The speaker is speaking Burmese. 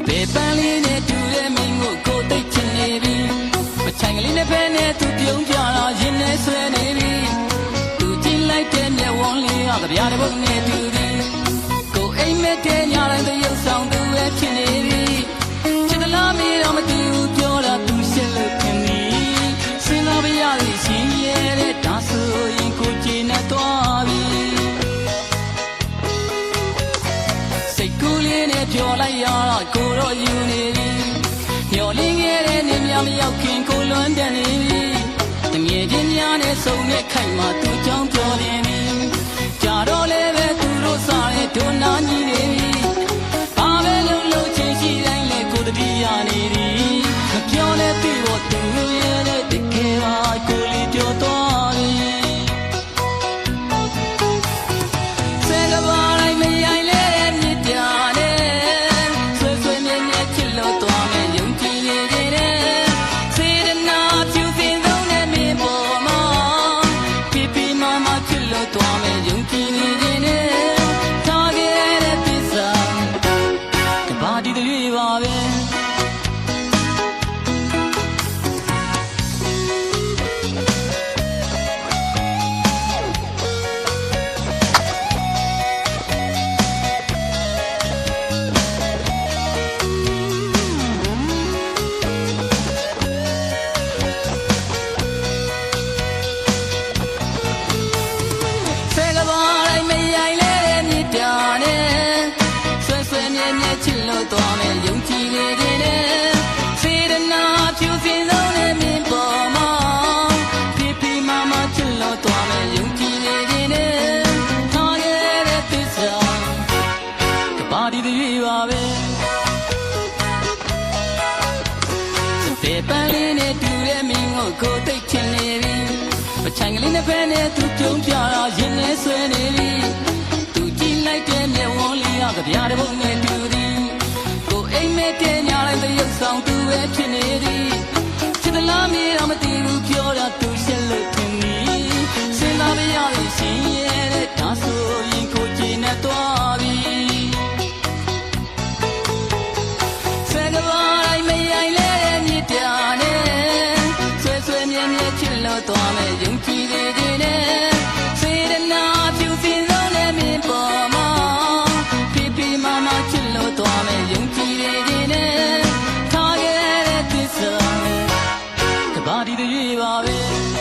ပေပန်းလေးနဲ့တူတဲ့မင်းကိုကိုသိချင်နေပြီမချိုင်ကလေးနဲ့ဖဲနဲ့သူပြုံးပြတော့ရင်နဲ့ဆွဲနေပြီသူကြည့်လိုက်တဲ့မျက်ဝန်းလေးကကြပြတဲ့ဘုံနဲ့တူသည်ကိုအိမ်မက်တဲ့ညတိုင်းတရုပ်ဆောင်သူပဲဖြစ်နေပြီချစ်သလားမေးတော့မသိဘူးပြောတာသူရှင်းလို့ခင်သည်စဉ်းစားပြရသည်ရှင်ရဲ့တဲ့ဒါဆိုရင်ကိုကြည်နဲ့သွားပြီစိတ်ကူးလေးနဲ့ပြောလိုက်ရတော့ကိုတော့ယူနေပြီမျောလင်းခဲ့တဲ့နေများမရောက်ခင်ကိုလွန်တဲ့နေပြီတငယ်ချင်းများနဲ့ဆုံတဲ့ခိုက်မှာသူကြောင်းပြောနေပြီကြာတော့လည်းပဲသူတို့စားတဲ့ဒုနာကြီးနေပြီဘာပဲလုံးလုံးချင်းရှိတိုင်းလေကိုတတိယနေပြီမပြောလဲပြီးတော့သူရဲ့တဲ့တကယ်ပါကိုလေးပြောတော့ပြီစေကဘာလိုက်မရိုင်လဲတဲ့မြစ်ပြာနဲ့ဆွဲဆွဲမြဲမြဲချစ်လို့သွားမယ်ယုံကြည်နေတယ်စေတနာဖြူစင်ဆုံးတဲ့မင်းပေါ်မှာပြပြမမချစ်လို့သွားမယ်ယုံကြည်နေတယ်ထားခဲ့တဲ့သစ္စာကဘာဒီတွေပါပဲချစ်လို့သွားမယ်ယုံကြည်နေတယ်စေတနာဖြူစင်ဆုံးတဲ့မင်းပေါ်မှာပြပြမမချစ်လို့သွားမယ်ယုံကြည်နေတယ်ထားခဲ့တဲ့သစ္စာကဘာဒီတွေပါပဲပေပန်းလေးနဲ့တူတဲ့မင်းကိုကိုသိချင်နေပြီမချိုင်ကလေးနဲ့ဖဲနဲ့သူပြုံးပြတော့ရင်နဲ့ဆွဲနေပြီသူကြည့်လိုက်တဲ့မျက်ဝန်းလေးကကြပြတဲ့ဘုံနဲ့တူသည်အိမ်မက်တဲ့ညတိုင်းတရုပ်ဆောင်သူပဲဖြစ်နေသည်ချစ်သလားမေးတော့မသိဘူးပြောတာသူရှင်းလို့ခင်သည်စဉ်းစားပြရသည်ရှင်ရဲ့တဲ့ဒါဆိုရင်ကိုကြည်နဲ့သွားပြီဆယ်ကဘာတိုင်းမရိုင်လဲတဲ့မြစ်ပြာနဲ့ဆွဲဆွဲမြဲမြဲချစ်လို့သွားမယ်ယုံကြည်နေတယ်စေတနာဖြူစင်ဆုံးတဲ့မင်းပေါ်မှာပြပြမမချစ်လို့သွားမယ်ယုံကြည်ထားခဲ့တဲ့သစ္စာကဘာဒီတွေပါပဲ